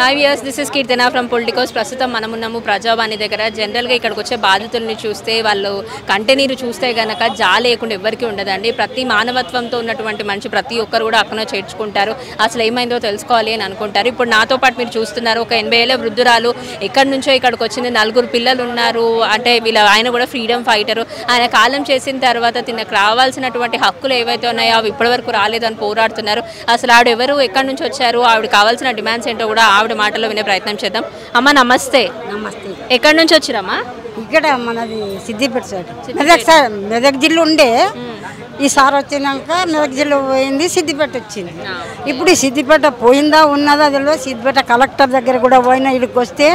Hi viewers, this is Keerthana from Politicos. ప్రస్తుతం మనమున్నాము ప్రజావాణి దగ్గర. జనరల్గా ఇక్కడికి వచ్చే బాధితుల్ని చూస్తే వాళ్ళు కంటి నీరు చూస్తే కనుక జాలి లేకుండా ఎవరికి ఉండదండి. ప్రతి మానవత్వంతో ఉన్నటువంటి మనిషి ప్రతి ఒక్కరు కూడా అక్కడ చేర్చుకుంటారు. అసలు ఏమైందో తెలుసుకోవాలి అని అనుకుంటారు. ఇప్పుడు నాతో పాటు మీరు చూస్తున్నారు ఒక 80 ఏళ్ల వృద్ధురాలు ఎక్కడి నుంచో ఇక్కడికి వచ్చింది. 4 పిల్లలు ఉన్నారు. అంటే ఆయన కూడా ఫ్రీడమ్ ఫైటరు. ఆయన కాలం చేసిన తర్వాత తినకు రావాల్సినటువంటి హక్కులు ఏవైతే ఉన్నాయో అవి ఇప్పటివరకు రాలేదని పోరాడుతున్నారు. అసలు ఆవిడ ఎవరు, ఎక్కడి నుంచి వచ్చారు, ఆవిడ కావాల్సిన డిమాండ్స్ ఏంటో కూడా ఆవిడ మాటలో వినే ప్రయత్నం చేద్దాం. అమ్మ నమస్తే. నమస్తే. ఎక్కడి నుంచి వచ్చిరమ్మా? ఇక్కడ మనది సిద్దిపేట సైడ్ మెదక్ జిల్లా ఉండే ఈసారి వచ్చినాక మెదక్ జిల్లా పోయింది, సిద్దిపేట వచ్చింది. ఇప్పుడు ఈ సిద్దిపేట పోయిందా ఉన్నదా అదిలో సిద్దిపేట కలెక్టర్ దగ్గర కూడా పోయినా. ఇక్కడికి వస్తే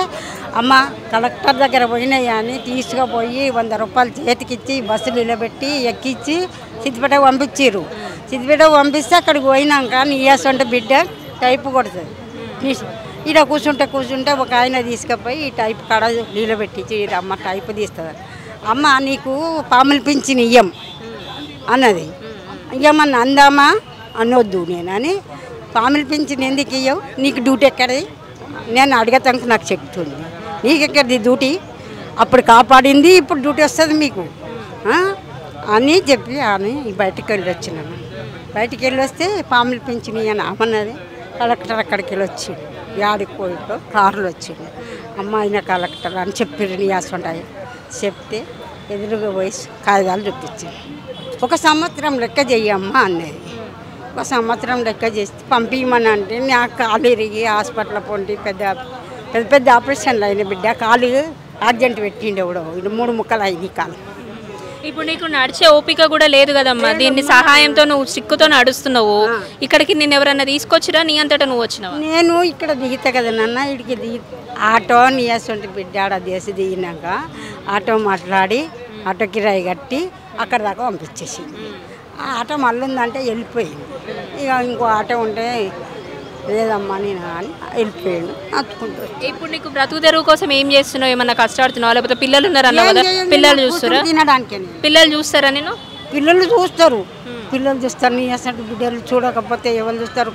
అమ్మ కలెక్టర్ దగ్గర పోయినాయి అని తీసుకుపోయి 100 రూపాయలు చేతికిచ్చి బస్సులు నిలబెట్టి ఎక్కించి సిద్దిపేటకు పంపించారు. సిద్దిపేటకు పంపిస్తే అక్కడికి పోయినాక నీయాస్ అంటే బిడ్డ టైపు కొడుతుంది. ఇక్కడ కూర్చుంటే ఒక ఆయన తీసుకుపోయి ఈ టైప్ కాడ నిలబెట్టించి అమ్మ టైపు తీస్తుంది. అమ్మ నీకు పాములు పింఛన్ ఇయ్యం అన్నది. ఇయ్యమని అందామా అనొద్దు నేనని. పాములు పింఛన్ ఎందుకు ఇయ్యవు, నీకు డ్యూటీ ఎక్కడది నేను అడగతానికి నాకు చెప్తుంది. నీకు ఎక్కడిది డ్యూటీ, అప్పుడు కాపాడింది ఇప్పుడు డ్యూటీ వస్తుంది మీకు అని చెప్పి అని బయటికి వెళ్ళి వచ్చినాను. బయటికి వెళ్ళి వస్తే పాములు పింఛన్ ఇయ్యని అమ్మన్నది. కలెక్టర్ అక్కడికి వెళ్ళి వచ్చిండు. యాడికి పోయిందో కారులో వచ్చిండు. అమ్మ ఆయన కలెక్టర్ అని చెప్పారు. నీయాస్ ఉంటాయి చెప్తే ఎదురుగా పోయి కాగితాలు చూపించింది. 1 సంవత్సరం లెక్క చెయ్యమ్మా అన్నది. 1 సంవత్సరం లెక్క చేస్తే పంపించమని అంటే నాకు కాలు ఇరిగి హాస్పిటల్ పొంటి పెద్ద ఆపరేషన్లు అయిన బిడ్డ కాలు అర్జెంట్ పెట్టిండు ఎవడో. ఇది 3 ముక్కలు అయింది కాలు. ఇప్పుడు నీకు నడిచే ఓపిక కూడా లేదు కదమ్మా. దీన్ని సహాయంతో నువ్వు సిక్కుతో నడుస్తున్నావు. ఇక్కడికి నేను ఎవరన్నా తీసుకొచ్చిరా, నీ అంతటా నువ్వు వచ్చినావు? నేను ఇక్కడ దిగుతా కదా నాన్న. ఇక్కడికి ఆటో నీయాసంటి బిడ్డ ఆడ దేశ దిగినాక ఆటో మాట్లాడి ఆటో కిరాయి కట్టి అక్కడ దాకా పంపించేసి ఆ ఆటో మళ్ళీ ఉందంటే వెళ్ళిపోయింది. ఇక ఇంకో ఆటో ఉంటే లేదమ్మా నేను అని వెళ్ళిపోయాడు. అత్తుకుంటాడు. ఇప్పుడు నీకు బ్రతుకు తెరువు కోసం ఏం చేస్తున్నావు? ఏమన్నా కష్టపడుతున్నావు? లేకపోతే పిల్లలు ఉన్నారన్న కదా, పిల్లలు చూస్తారా? తినడానికి పిల్లలు చూస్తారా? నేను పిల్లలు చూస్తారు నీ అసలు బిడ్డలు చూడకపోతే ఎవరు చూస్తారు?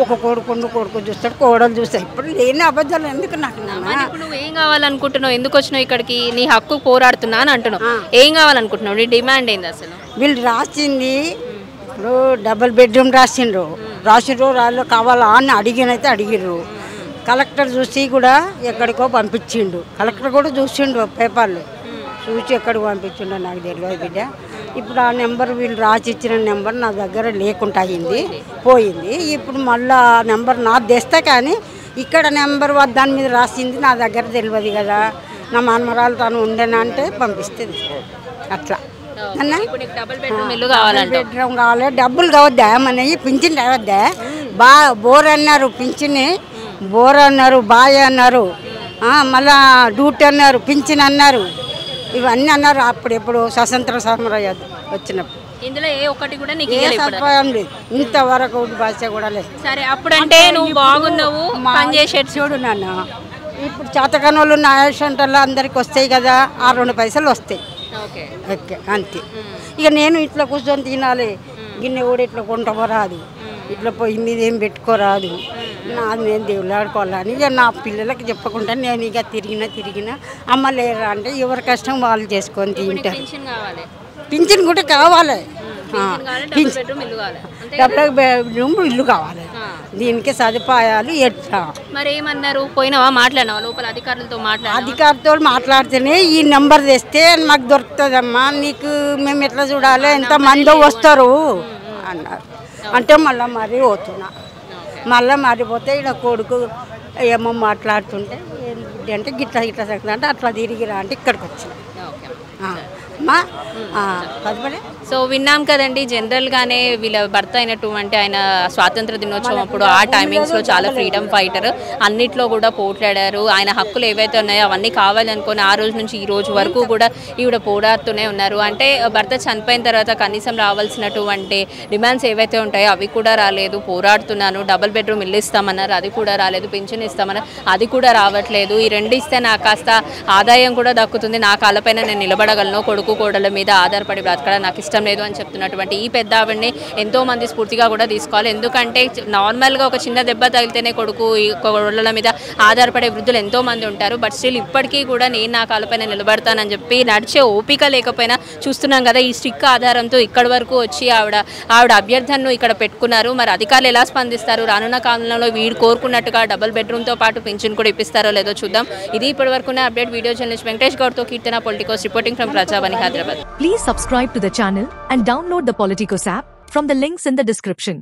ఒక కొడుకు చూస్తాడు, కోడలు చూస్తారు. ఇప్పుడు లేని అబద్ధాలు ఎందుకు నాకు? ఇప్పుడు నువ్వు ఏం కావాలనుకుంటున్నావు? ఎందుకు వచ్చినావు ఇక్కడికి? నీ హక్కు పోరాడుతున్నా అని అంటున్నావు. ఏం కావాలనుకుంటున్నావు? నీ డిమాండ్ ఏంది అసలు? వీళ్ళు రాసింది ఇప్పుడు డబుల్ బెడ్రూమ్ రాసిండ్రు వాళ్ళు కావాలా అని అడిగిర్రు. కలెక్టర్ చూసి కూడా ఎక్కడికో పంపించిండు. కలెక్టర్ కూడా చూసిండు పేపర్లు చూసి ఎక్కడికి పంపించిండో నాకు తెలియదు బిడ్డ. ఇప్పుడు ఆ నెంబర్ వీళ్ళు రాసి ఇచ్చిన నెంబర్ నా దగ్గర లేకుండా పోయింది. ఇప్పుడు మళ్ళీ ఆ నెంబర్ నాకు తెస్తే కానీ ఇక్కడ నెంబర్ దాని మీద రాసింది నా దగ్గర తెలియదు కదా. నా మనమరాలు తను ఉండేనా అంటే పంపిస్తుంది. అట్లా బెడ్రూమ్ కావాలి. డబ్బులు కావద్దా మనవి? పింఛన్ రావద్దా? బోర్ అన్నారు, పింఛన్ బోర్ అన్నారు, బాయ్ అన్నారు, మళ్ళా డ్యూటీ అన్నారు, పింఛన్ అన్నారు, ఇవన్నీ అన్నారు. అప్పుడెప్పుడు స్వతంత్ర సమరం వచ్చినప్పుడు ఇందులో ఏ ఒక్కటి కూడా సదుపాయం లేదు. ఇంతవరకు భాష కూడా లేదు. సరే, అప్పుడంటే నువ్వు బాగున్నావు, పని చేసేది చూడు నాన్న. ఇప్పుడు చేతకాని వాళ్ళు నా సెంటర్లో అందరికి వస్తాయి కదా, ఆ 2 పైసలు వస్తాయి అంతే. ఇక నేను ఇట్లా కూర్చొని తినాలి. గిన్నె కూడా ఇట్లా కొంటపోరాదు, ఇట్లా పొయ్యి మీద ఏం పెట్టుకోరాదు. నాది నేను దేవుళ్ళు ఆడుకోవాలని ఇక నా పిల్లలకి చెప్పకుండా నేను ఇక తిరిగినా అమ్మ లేరా అంటే ఎవరి కష్టం వాళ్ళు చేసుకొని తింటారు. పింఛన్ కూడా కావాలి, డబ్బులకు బెడ్రూమ్ ఇల్లు కావాలి. దీనికి సదుపాయాలు ఎట్లా? మరి ఏమన్నారు? పోయినావా, మాట్లాడినావా లోపల అధికారులతో? అధికారితో మాట్లాడితేనే ఈ నెంబర్ తెస్తే మాకు దొరుకుతుందమ్మా, నీకు మేము ఎట్లా చూడాలి, ఎంతమందో వస్తారు అన్నారు. అంటే మళ్ళీ మరీ పోతున్నా. మళ్ళీ మరిపోతే ఇక్కడ కొడుకు ఏమో మాట్లాడుతుంటే అంటే గిట్లా అంటే అట్లా తిరిగిరా అంటే ఇక్కడికి వచ్చిన. సో విన్నాం కదండి. జనరల్గానే వీళ్ళ భర్త అయినటువంటి ఆయన స్వాతంత్ర దినోత్సవం అప్పుడు ఆ టైమింగ్స్లో చాలా ఫ్రీడమ్ ఫైటర్, అన్నిట్లో కూడా పోట్లాడారు. ఆయన హక్కులు ఏవైతే ఉన్నాయో అవన్నీ కావాలనుకొని ఆ రోజు నుంచి ఈ రోజు వరకు కూడా ఈవిడ పోరాడుతూనే ఉన్నారు. అంటే భర్త చనిపోయిన తర్వాత కనీసం రావాల్సినటువంటి డిమాండ్స్ ఏవైతే ఉంటాయో అవి కూడా రాలేదు. పోరాడుతున్నాను, డబుల్ బెడ్రూమ్ ఇల్లు ఇస్తామన్నారు, అది కూడా రాలేదు. పింఛన్ ఇస్తామన్నారు, అది కూడా రావట్లేదు. ఈ 2 ఇస్తే నాకు కాస్త ఆదాయం కూడా దక్కుతుంది, నా కాళ్ళపైన నేను నిలబడగలను, కొడుకు కొడుకు కోడల మీద ఆధారపడి బ్రతకడం నాకు ఇష్టం లేదు అని చెప్తున్నటువంటి ఈ పెద్ద ఆవిడని ఎంతోమంది స్ఫూర్తిగా కూడా తీసుకోవాలి. ఎందుకంటే నార్మల్గా ఒక చిన్న దెబ్బ తగిలితేనే కొడుకు ఈ కోడల మీద ఆధారపడే వృద్ధులు ఎంతోమంది ఉంటారు. బట్ స్టిల్ ఇప్పటికీ కూడా నేను నా కాళ్ళపైన నిలబడతానని చెప్పి నడిచే ఓపిక లేకపోయినా చూస్తున్నాం కదా, ఈ స్టిక్ ఆధారంతో ఇక్కడి వరకు వచ్చి ఆవిడ అభ్యర్థనను ఇక్కడ పెట్టుకున్నారు. మరి అధికారులు ఎలా స్పందిస్తారు, రానున్న కాలంలో వీడు కోరుకున్నట్టుగా డబుల్ బెడ్రూమ్తో పాటు పింఛన్ కూడా ఇప్పిస్తారో లేదో చూద్దాం. ఇది ఇప్పటి వరకున్న అప్డేట్. వీడియో జర్నలిస్ట్ వెంకటేష్ గౌడ్తో Keerthana, Politicos reporting from Prajavani, Hyderabad. Please subscribe to the channel and download the Politicos app from the links in the description.